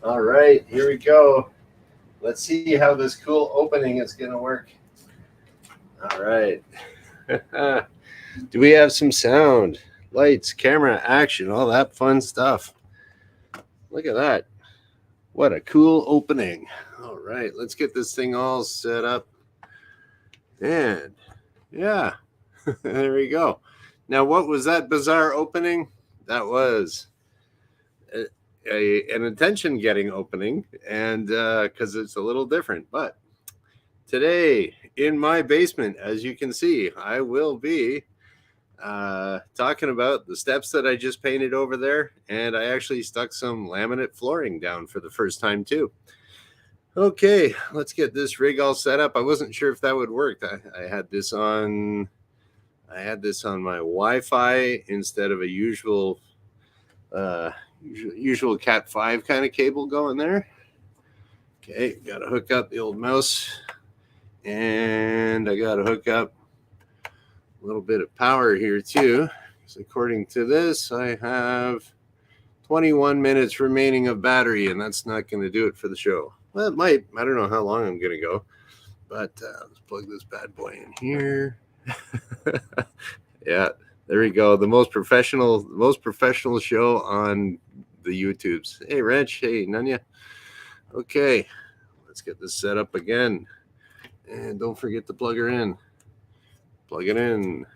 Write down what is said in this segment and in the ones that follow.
All right, here we go. Let's see how this cool opening is going to work. All right. Do we have some sound, lights, camera, action, all that fun stuff? Look at that. What a cool opening. All right, let's get this thing all set up. And yeah, there we go. Now, what was that bizarre opening? That was an attention getting opening, and because it's a little different. But today in my basement, as you can see, I will be talking about the steps that I just painted over there, and I actually stuck some laminate flooring down for the first time too. Okay, let's get this rig all set up. I wasn't sure if that would work. I had this on my Wi-Fi instead of a usual Cat 5 kind of cable going there. Okay, got to hook up the old mouse, and I got to hook up a little bit of power here too. So according to this, I have 21 minutes remaining of battery, and that's not going to do it for the show. Well, it might. I don't know how long I'm going to go, but let's plug this bad boy in here. Yeah, there we go. The most professional show on the YouTubes. Hey, Reg. Hey, Nanya. Okay, let's get this set up again. And don't forget to plug her in. Plug it in.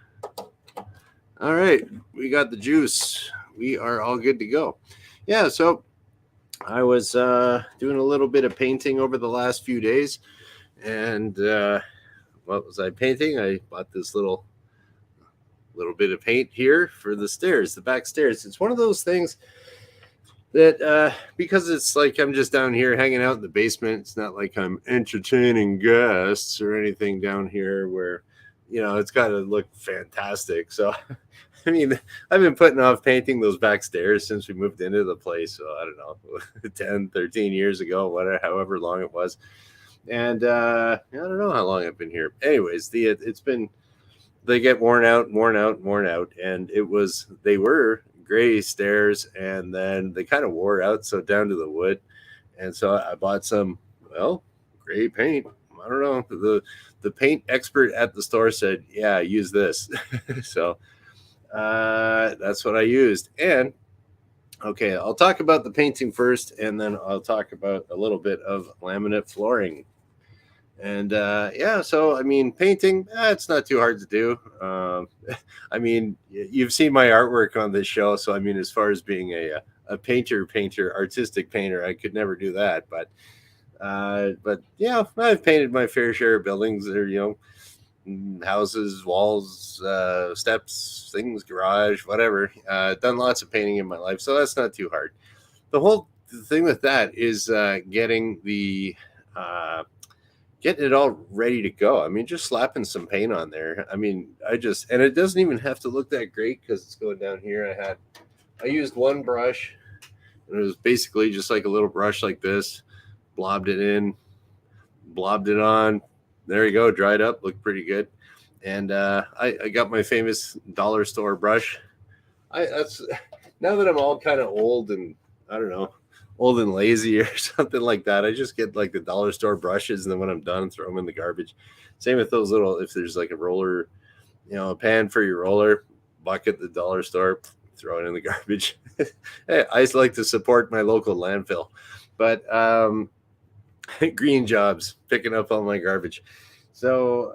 All right, we got the juice. We are all good to go. Yeah, so I was doing a little bit of painting over the last few days. And what was I painting? I bought this little bit of paint here for the stairs, the back stairs. It's one of those things that because it's like I'm just down here hanging out in the basement, it's not like I'm entertaining guests or anything down here where, you know, it's got to look fantastic. So, I mean, I've been putting off painting those back stairs since we moved into the place. So, I don't know, 10, 13 years ago, whatever, however long it was. And I don't know how long I've been here. Anyways, they get worn out. And they were gray stairs, and then they kind of wore out, so down to the wood. And so I bought some, gray paint. I don't know. The paint expert at the store said, yeah, use this. So that's what I used. And okay, I'll talk about the painting first, and then I'll talk about a little bit of laminate flooring. And so I mean, painting, it's not too hard to do. I mean, you've seen my artwork on this show, so I mean, as far as being a painter, artistic painter, I could never do that. But yeah, I've painted my fair share of buildings. There, houses, walls, steps, things, garage, whatever. Done lots of painting in my life, so that's not too hard. The thing with that is getting it all ready to go. I mean, just slapping some paint on there. I mean, and it doesn't even have to look that great because it's going down here. I used one brush, and it was basically just like a little brush like this, blobbed it in, blobbed it on. There you go, dried up, looked pretty good. And I got my famous dollar store brush. Now that I'm all kind of old and I don't know, old and lazy or something like that, I just get like the dollar store brushes, and then when I'm done, throw them in the garbage. Same with those little, if there's like a roller, a pan for your roller, bucket, the dollar store, throw it in the garbage. Hey, I just like to support my local landfill. But green jobs, picking up all my garbage. So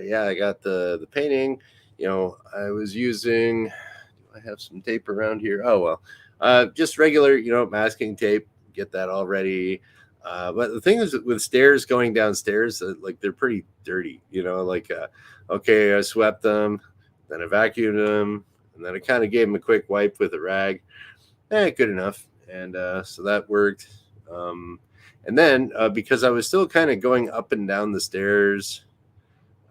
I got the painting. I was using, do I have some tape around here? Oh, well. Just regular, masking tape, get that all ready. But the thing is with stairs going downstairs, like they're pretty dirty, okay, I swept them, then I vacuumed them, and then I kind of gave them a quick wipe with a rag. Good enough. And so that worked. And then because I was still kind of going up and down the stairs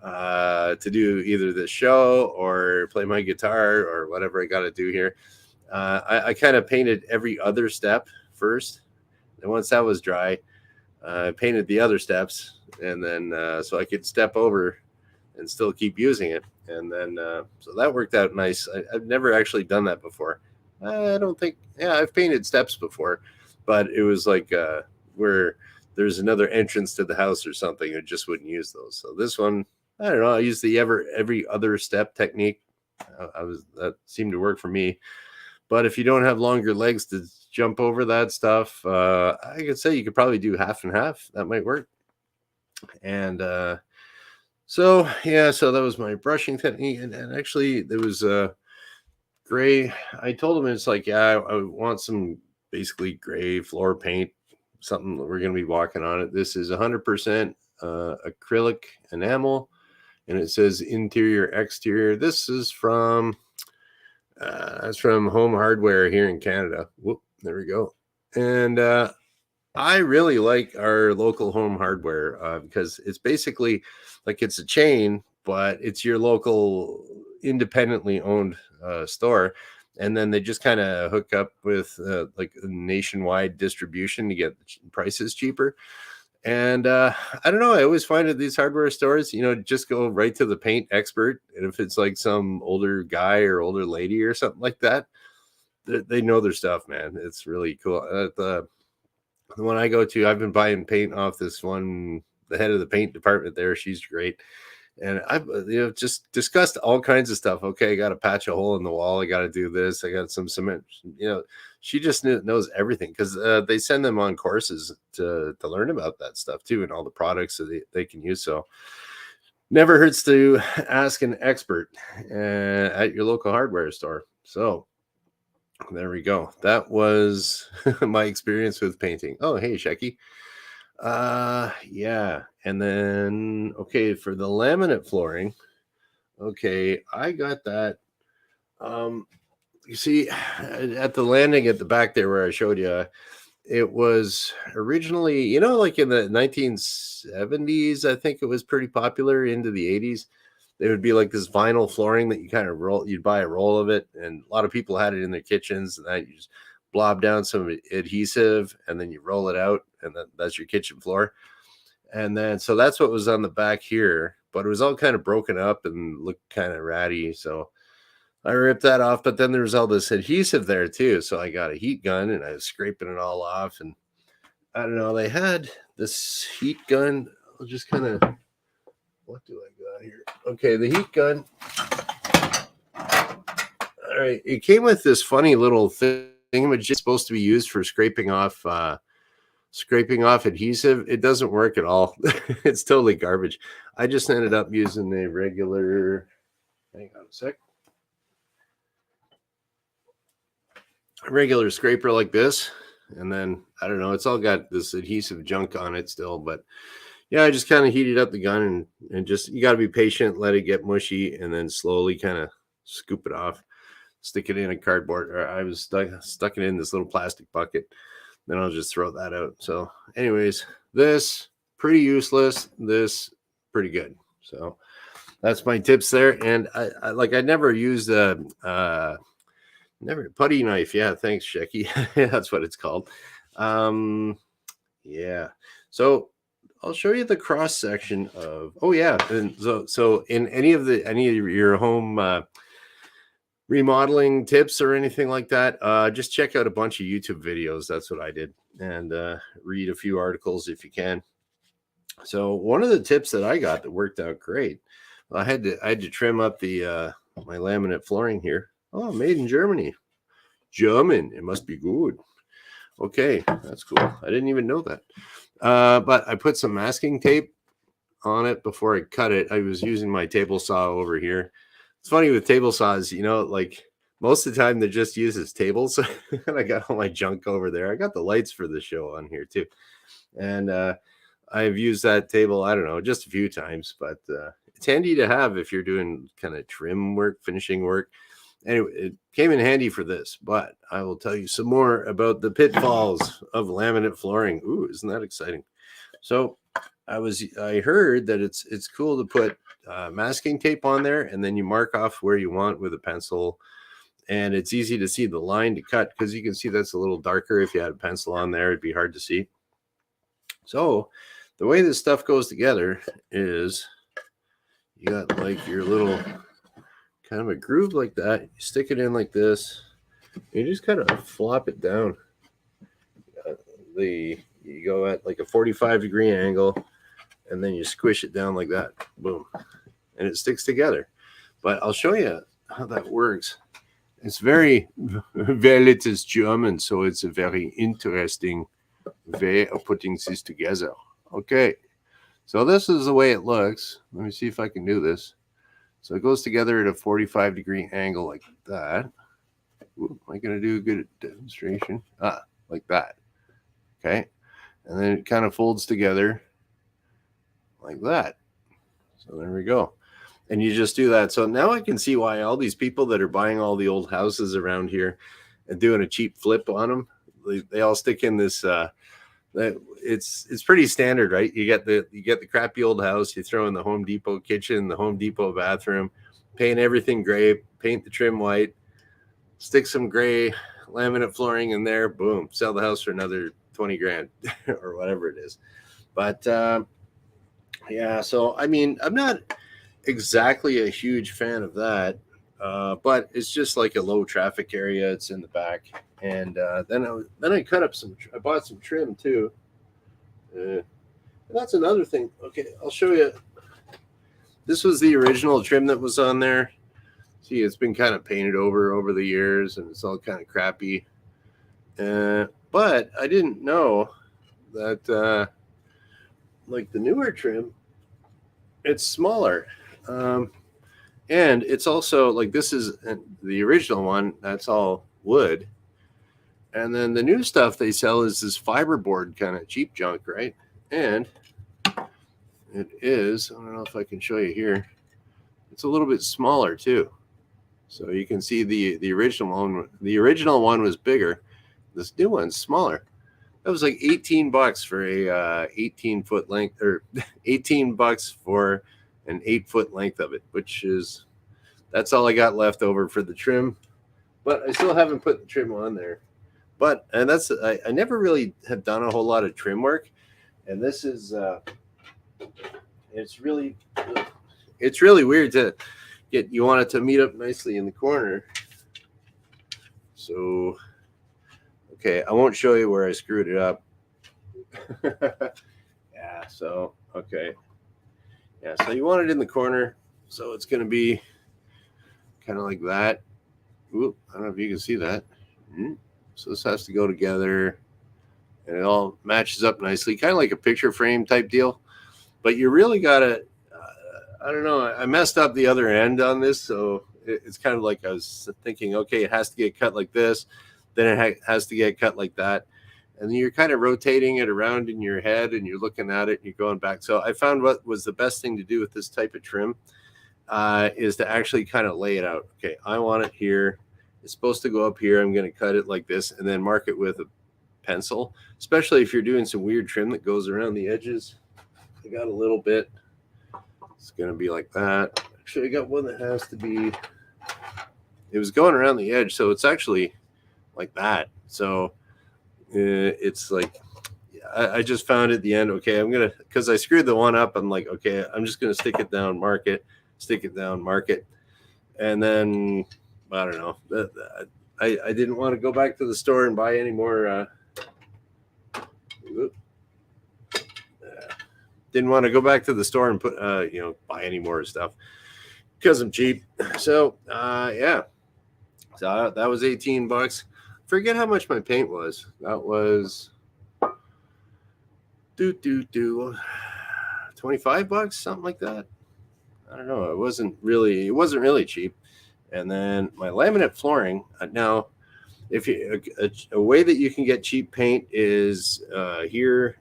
to do either the show or play my guitar or whatever I got to do here, I kind of painted every other step first. And once that was dry, I painted the other steps, and then so I could step over and still keep using it. And then so that worked out nice. I've never actually done that before. I don't think, I've painted steps before, but it was like where there's another entrance to the house or something. It just wouldn't use those. So this one, I don't know. I used the every other step technique. That seemed to work for me. But if you don't have longer legs to jump over that stuff, I could say you could probably do half and half. That might work. And so that was my brushing technique. And actually, there was gray. I told him it's like, yeah, I want some basically gray floor paint, something that we're going to be walking on it. This is 100% acrylic enamel, and it says interior, exterior. This is from that's from Home Hardware here in Canada. Whoop, there we go. And I really like our local Home Hardware because it's basically like it's a chain, but it's your local independently owned store. And then they just kind of hook up with like a nationwide distribution to get prices cheaper. And I don't know. I always find at these hardware stores, just go right to the paint expert. And if it's like some older guy or older lady or something like that, they know their stuff, man. It's really cool. The one I go to, I've been buying paint off this one, the head of the paint department there. She's great. And I've just discussed all kinds of stuff. Okay, I got to patch a hole in the wall. I got to do this. I got some cement. She just knows everything because they send them on courses to learn about that stuff too, and all the products that they can use. So never hurts to ask an expert at your local hardware store. So there we go. That was my experience with painting. Oh, hey, Shecky. Yeah. And then, okay, for the laminate flooring, okay, I got that. You see, at the landing at the back there where I showed you, it was originally, like in the 1970s, I think it was pretty popular into the 80s. There would be like this vinyl flooring that you kind of roll, you'd buy a roll of it. And a lot of people had it in their kitchens, and that you just blob down some adhesive and then you roll it out, and that's your kitchen floor. And then, so that's what was on the back here, but it was all kind of broken up and looked kind of ratty. So I ripped that off, but then there was all this adhesive there too. So I got a heat gun and I was scraping it all off. And I don't know, they had this heat gun. I'll just kind of, what do I got here? Okay, the heat gun. All right, it came with this funny little thing, which is supposed to be used for scraping off adhesive. It doesn't work at all. It's totally garbage. I just ended up using a regular, hang on a sec, a regular scraper like this. And then, I don't know, it's all got this adhesive junk on it still, but yeah, I just kind of heated up the gun and just, you got to be patient, let it get mushy, and then slowly kind of scoop it off, stick it in a cardboard, or I was stuck it in this little plastic bucket. Then I'll just throw that out. So anyways, this pretty useless, this pretty good. So that's my tips there. And I never used never putty knife. Yeah, thanks, Shecky. That's what it's called. Yeah. So I'll show you the cross section of, oh yeah. And so in any of your home remodeling tips or anything like that, just check out a bunch of YouTube videos. That's what I did, and read a few articles if you can. So one of the tips that I got that worked out great, I had to trim up the my laminate flooring here. Oh, made in Germany. German. It must be good. Okay, that's cool. I didn't even know that. But I put some masking tape on it before I cut it. I was using my table saw over here. It's funny with table saws, like most of the time they just use as tables. And I got all my junk over there. I got the lights for the show on here too. And I've used that table, I don't know, just a few times, but it's handy to have if you're doing kind of trim work, finishing work. Anyway, it came in handy for this, but I will tell you some more about the pitfalls of laminate flooring. Ooh, isn't that exciting? So I heard that it's cool to put masking tape on there, and then you mark off where you want with a pencil, and it's easy to see the line to cut because you can see that's a little darker. If you had a pencil on there, it'd be hard to see. So the way this stuff goes together is you got like your little kind of a groove like that. You stick it in like this. You just kind of flop it down. you go at like a 45-degree angle, and then you squish it down like that. Boom. And it sticks together. But I'll show you how that works. It's very, well, it is German, so it's a very interesting way of putting this together. Okay. So this is the way it looks. Let me see if I can do this. So it goes together at a 45-degree angle like that. Ooh, am I going to do a good demonstration? Like that. Okay. And then it kind of folds together like that. So there we go. And you just do that. So now I can see why all these people that are buying all the old houses around here and doing a cheap flip on them, they all stick in this it's pretty standard, right? You get the crappy old house, you throw in the Home Depot kitchen, the Home Depot bathroom, paint everything gray, paint the trim white, stick some gray laminate flooring in there, boom, sell the house for another 20 grand or whatever it is. But yeah, so I mean, I'm not exactly a huge fan of that, but it's just like a low traffic area. It's in the back. And then I cut up I bought some trim too. That's another thing. Okay, I'll show you. This was the original trim that was on there. See, it's been kind of painted over the years, and it's all kind of crappy. But I didn't know that like the newer trim, it's smaller. And it's also like, this is the original one. That's all wood. And then the new stuff they sell is this fiberboard kind of cheap junk, right? And it is, I don't know if I can show you here. It's a little bit smaller too. So you can see the original one. The original one was bigger. This new one's smaller. That was like $18 for a 18-foot length, or $18 for an 8-foot length of it, which is, that's all I got left over for the trim. But I still haven't put the trim on there. But, and that's, I never really have done a whole lot of trim work. And this is, it's really weird to get, you want it to meet up nicely in the corner. So, okay, I won't show you where I screwed it up. Yeah, so, okay. Yeah, so you want it in the corner. So it's going to be kind of like that. Ooh, I don't know if you can see that. So this has to go together, and it all matches up nicely, kind of like a picture frame type deal. But you really got to, I don't know, I messed up the other end on this, so it's kind of like I was thinking, okay, it has to get cut like this, then it has to get cut like that. And then you're kind of rotating it around in your head, and you're looking at it, and you're going back. So I found what was the best thing to do with this type of trim is to actually kind of lay it out. Okay, I want it here. It's supposed to go up here. I'm going to cut it like this and then mark it with a pencil, especially if you're doing some weird trim that goes around the edges. I got a little bit. It's going to be like that. Actually, I got one that has to be, it was going around the edge, so it's actually like that. So it's like, I just found at the end, okay, I'm going to, because I screwed the one up, I'm like, okay, I'm just going to stick it down, mark it, stick it down, mark it. And then, I don't know, I didn't want to go back to the store and buy any more. Didn't want to go back to the store and put, buy any more stuff because I'm cheap. So, yeah. So that was $18. Forget how much my paint was. That was $25, something like that. I don't know. It wasn't really cheap. And then my laminate flooring. Now, if you a way that you can get cheap paint is here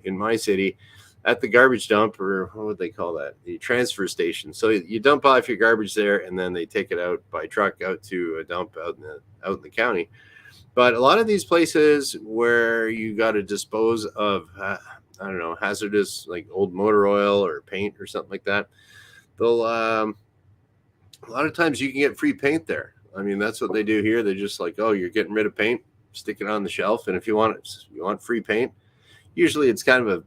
in my city at the garbage dump, or what would they call that? The transfer station. So you dump off your garbage there, and then they take it out by truck out to a dump out in the county. But a lot of these places where you got to dispose of, I don't know, hazardous like old motor oil or paint or something like that, they'll a lot of times you can get free paint there. I mean, that's what they do here. They're just like, oh, you're getting rid of paint, stick it on the shelf, and if you want free paint, usually it's kind of a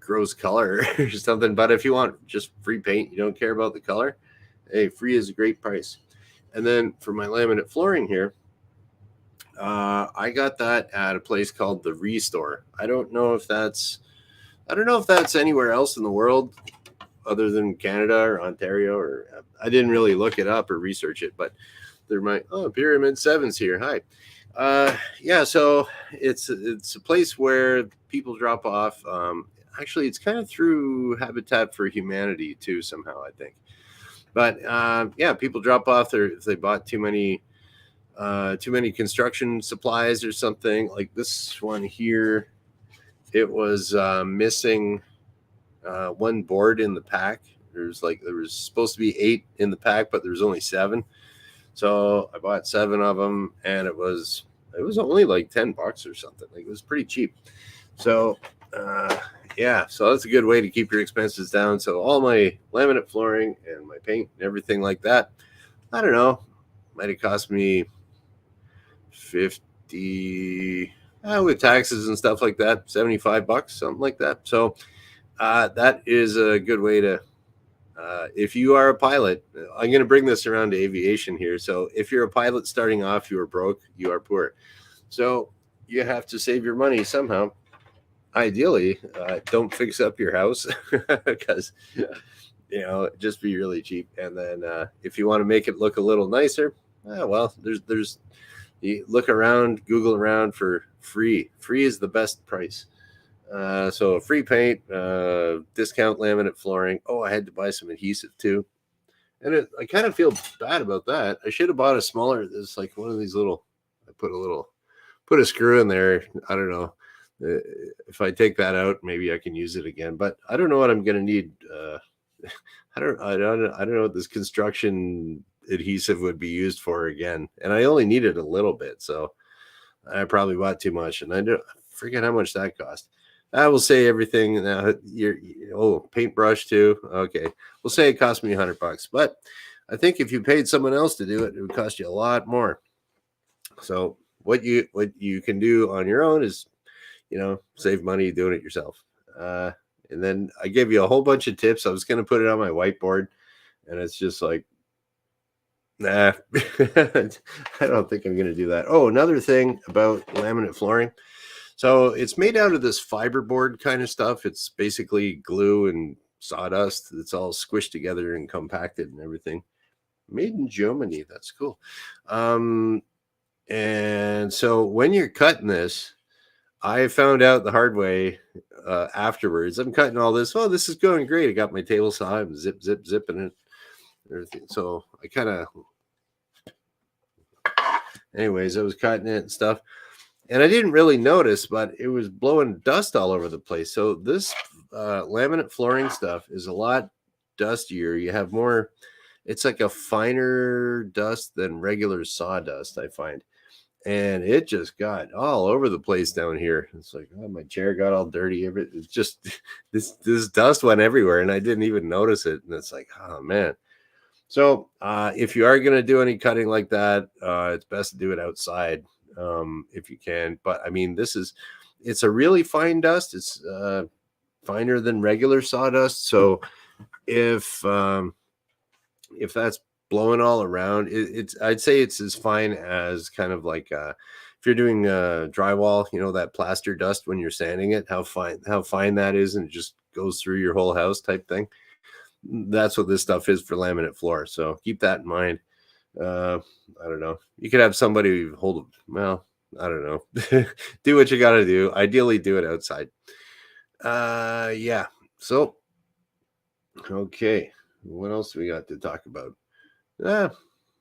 gross color or something. But if you want just free paint, you don't care about the color, hey, free is a great price. And then for my laminate flooring here, I got that at a place called the Restore. I don't know if that's anywhere else in the world other than Canada or Ontario, or I didn't really look it up or research it, but there might. Oh, Pyramid Seven's here. Hi. Yeah, so it's a place where people drop off. Actually, it's kind of through Habitat for Humanity too, somehow I think. But yeah, people drop off there if they bought too many construction supplies or something. Like this one here, it was missing one board in the pack. There was supposed to be 8 in the pack, but there was only 7. So I bought 7 of them, and it was only like $10 or something. Like, it was pretty cheap. So yeah, so that's a good way to keep your expenses down. So all my laminate flooring and my paint and everything like that, I don't know, might have cost me 50 with taxes and stuff like that, $75, something like that. So that is a good way to if you are a pilot. I'm going to bring this around to aviation here. So if you're a pilot starting off, you are broke, you are poor. So you have to save your money somehow. Ideally, don't fix up your house because just be really cheap. And then if you want to make it look a little nicer, well, there's you look around, Google around for free. Free is the best price. So free paint, discount laminate flooring. Oh, I had to buy some adhesive too. And I kind of feel bad about that. I should have bought a smaller. It's like one of these little. I put a screw in there. I don't know. If I take that out, maybe I can use it again. But I don't know what I'm going to need. I don't know what this construction adhesive would be used for again. And I only needed a little bit, so I probably bought too much. And I forget how much that cost. I will say everything now. Paintbrush too. Okay, we'll say it cost me $100, but I think if you paid someone else to do it, it would cost you a lot more. So what you can do on your own is, save money doing it yourself. And then I gave you a whole bunch of tips. I was going to put it on my whiteboard, and it's just like, nah, I don't think I'm going to do that. Oh, another thing about laminate flooring. So it's made out of this fiberboard kind of stuff. It's basically glue and sawdust. It's all squished together and compacted and everything. Made in Germany. That's cool. And so when you're cutting this, I found out the hard way afterwards. I'm cutting all this. Oh, this is going great. I got my table saw. I'm zipping it. Everything. So I kind of, anyways, I was cutting it and stuff. And I didn't really notice, but it was blowing dust all over the place. So this laminate flooring stuff is a lot dustier. You have more, it's like a finer dust than regular sawdust, I find. And it just got all over the place down here. It's like, oh, my chair got all dirty. It's just, this dust went everywhere, and I didn't even notice it. And it's like, oh, man. So if you are going to do any cutting like that, it's best to do it outside. If you can. But I mean, it's a really fine dust. It's finer than regular sawdust. So if that's blowing all around, I'd say it's as fine as kind of like if you're doing drywall, that plaster dust when you're sanding it, how fine that is, and it just goes through your whole house type thing. That's what this stuff is for laminate floor. So keep that in mind. I don't know. You could have somebody hold. Well, I don't know. Do what you got to do. Ideally, do it outside. Yeah. So, okay. What else do we got to talk about? I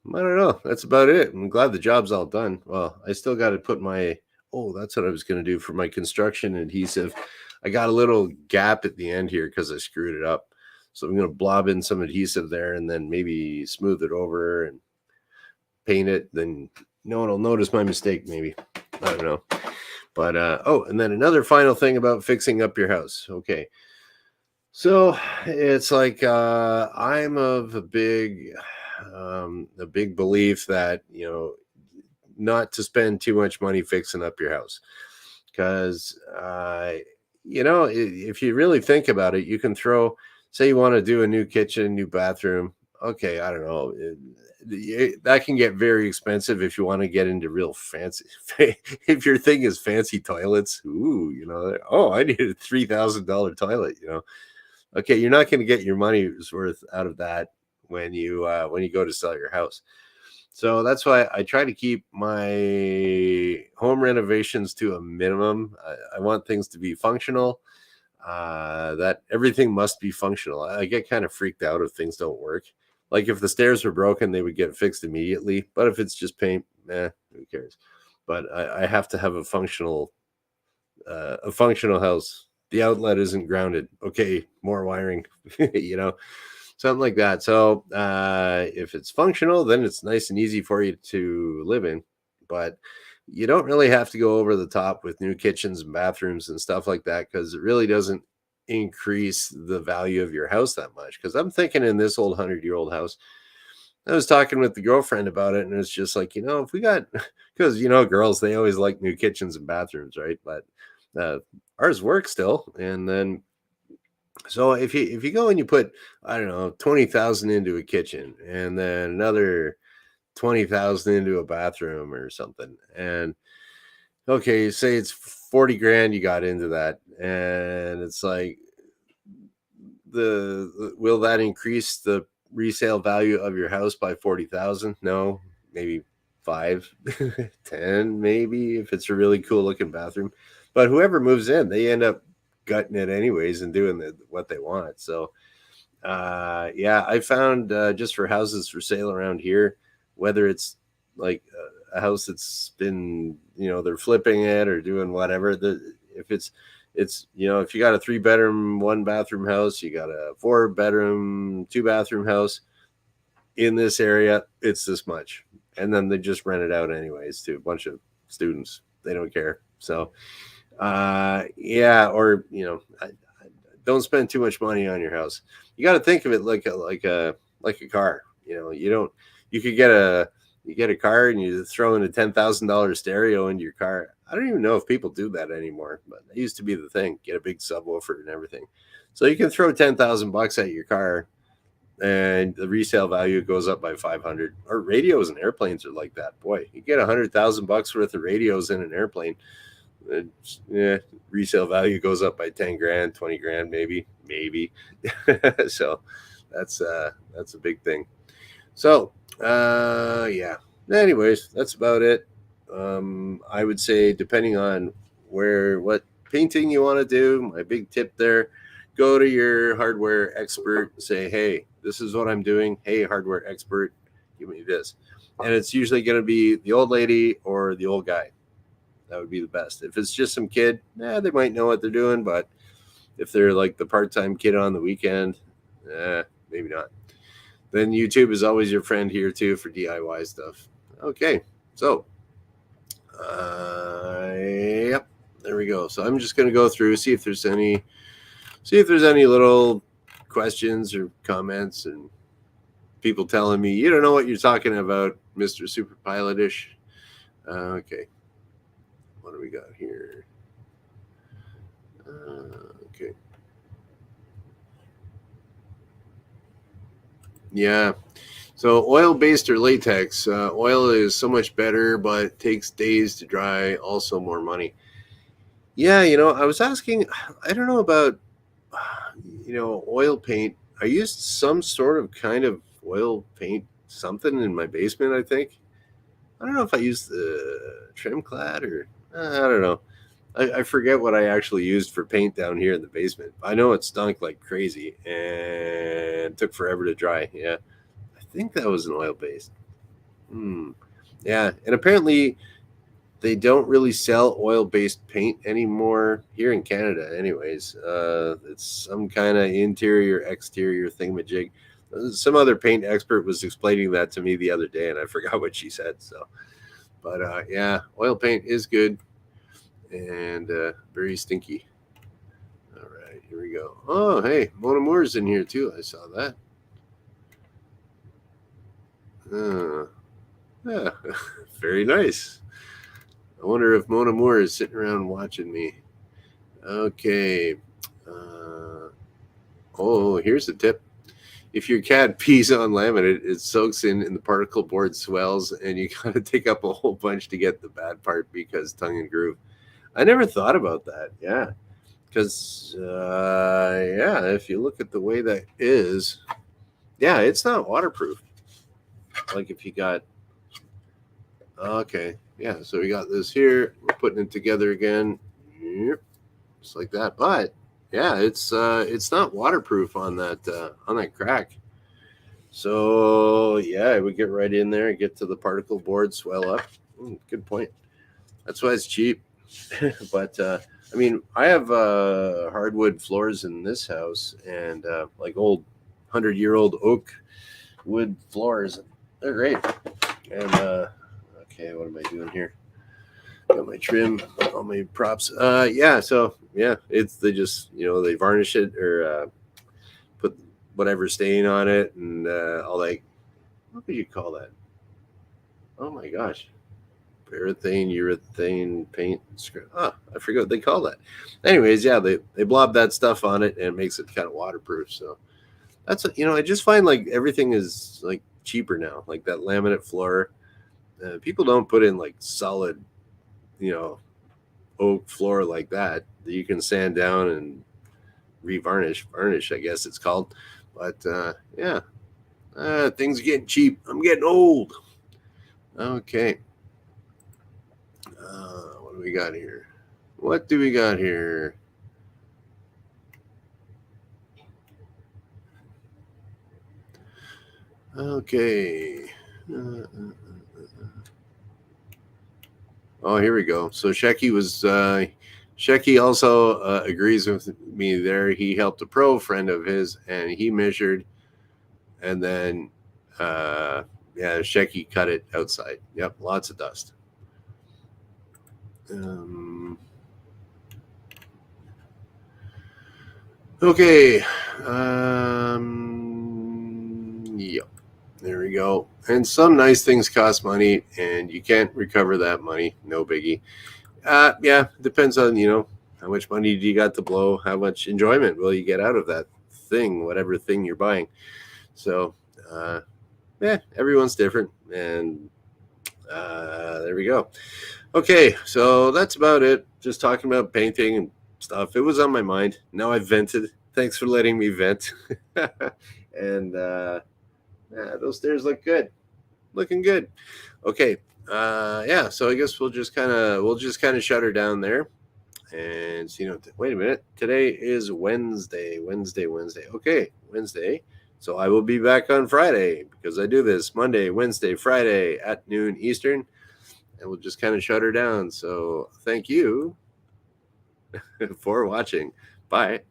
don't know. That's about it. I'm glad the job's all done. Well, I still got to put that's what I was going to do for my construction adhesive. I got a little gap at the end here because I screwed it up. So I'm going to blob in some adhesive there and then maybe smooth it over and paint it. Then no one will notice my mistake, maybe. I don't know. But and then another final thing about fixing up your house. Okay. So it's like I'm of a big belief that not to spend too much money fixing up your house, because if you really think about it, you can say you want to do a new kitchen, new bathroom. Okay, I don't know, that can get very expensive if you want to get into real fancy. If your thing is fancy toilets, oh, I need a $3,000 toilet. Okay, you're not going to get your money's worth out of that when you go to sell your house. So that's why I try to keep my home renovations to a minimum. I want things to be functional. That everything must be functional. I get kind of freaked out if things don't work. Like if the stairs were broken, they would get fixed immediately. But if it's just paint, who cares? But I have to have a functional house. The outlet isn't grounded. Okay, more wiring, something like that. So if it's functional, then it's nice and easy for you to live in. But you don't really have to go over the top with new kitchens and bathrooms and stuff like that, because it really doesn't increase the value of your house that much. Because I'm thinking in this old 100-year-old house, I was talking with the girlfriend about it, and it's just like, if we got, because girls, they always like new kitchens and bathrooms, right? But ours work still. And then so if you go and you put, I don't know, 20,000 into a kitchen, and then another 20,000 into a bathroom or something, and okay, say it's 40 grand you got into that, and it's like, will that increase the resale value of your house by 40,000? No, maybe 5, 10, maybe, if it's a really cool looking bathroom. But whoever moves in, they end up gutting it anyways and doing what they want. So I found just for houses for sale around here, whether it's like a house that's been, they're flipping it or doing whatever, if it's if you got a 3-bedroom 1-bathroom house, you got a 4-bedroom 2-bathroom house in this area, it's this much. And then they just rent it out anyways to a bunch of students. They don't care. So or don't spend too much money on your house. You got to think of it like a car. You could get a car and you throw in a $10,000 stereo into your car. I don't even know if people do that anymore, but it used to be the thing. Get a big subwoofer and everything. So you can throw $10,000 at your car, and the resale value goes up by 500. Or radios and airplanes are like that. Boy, you get $100,000 worth of radios in an airplane. Resale value goes up by 10 grand, 20 grand, maybe. So that's a big thing. So anyways, that's about it. I would say, depending on what painting you want to do, my big tip there, go to your hardware expert and say, hey, this is what I'm doing. Hey, hardware expert, give me this. And it's usually going to be the old lady or the old guy. That would be the best. If it's just some kid, they might know what they're doing. But if they're like the part-time kid on the weekend, maybe not. Then YouTube is always your friend here too for DIY stuff. Okay, so yep, there we go. So I'm just going to go through, see if there's any little questions or comments, and people telling me, you don't know what you're talking about, Mr. Superpilotish. Okay. What do we got here? Okay. Yeah. So oil-based or latex. Oil is so much better, but it takes days to dry. Also more money. Yeah, I was asking, I don't know about, oil paint. I used some sort of kind of oil paint, something in my basement, I think. I don't know if I used the trim clad or, I don't know. I forget what I actually used for paint down here in the basement. I know it stunk like crazy and took forever to dry. Yeah. I think that was an oil-based. Yeah. And apparently they don't really sell oil-based paint anymore here in Canada anyways. It's some kind of interior, exterior thingamajig. Some other paint expert was explaining that to me the other day, and I forgot what she said. So, but oil paint is good and very stinky. All right, here we go. Oh, hey, Mona Moore's in here too. I saw that. Yeah, very nice. I wonder if Mona Moore is sitting around watching me. Okay. Here's the tip. if your cat pees on laminate, it soaks in the particle board swells, and you gotta take up a whole bunch to get the bad part because tongue and groove. I never thought about that. Yeah, because yeah, if you look at the way that is, yeah, it's not waterproof. Like if you got, okay, yeah, so we got this here. We're putting it together again, yep, just like that. But yeah, it's not waterproof on that crack. So yeah, it would get right in there, get to the particle board, swell up. Good point. That's why it's cheap. But I mean, I have hardwood floors in this house, and like old 100-year-old oak wood floors. They're great. And okay, what am I doing here? Got my trim, all my props. Yeah, so yeah, they just they varnish it or put whatever stain on it and all that. What would you call that? Oh my gosh, parathane, urethane paint. I forget what they call that. Anyways, yeah, they blob that stuff on it and it makes it kind of waterproof. So that's I just find like everything is like cheaper now. Like that laminate floor, people don't put in like solid, oak floor like that you can sand down and varnish, I guess it's called. But yeah, things are getting cheap. I'm getting old. Okay. What do we got here? What do we got here? Okay. Oh, here we go. So Shecky also agrees with me there. He helped a pro friend of his, and he measured, and then yeah, Shecky cut it outside. Yep, lots of dust. Okay. Yep. There we go. And some nice things cost money, and you can't recover that money. No biggie. Yeah, depends on how much money do you got to blow, how much enjoyment will you get out of that thing, whatever thing you're buying. So yeah, everyone's different, and there we go. Okay, so that's about it. Just talking about painting and stuff. It was on my mind. Now I've vented. Thanks for letting me vent. And yeah, those stairs look good. Looking good. Okay. Yeah, so I guess we'll just kind of shut her down there. And wait a minute. Today is Wednesday. Wednesday. Okay, Wednesday. So I will be back on Friday because I do this Monday, Wednesday, Friday at noon Eastern. And we'll just kind of shut her down. So thank you for watching. Bye.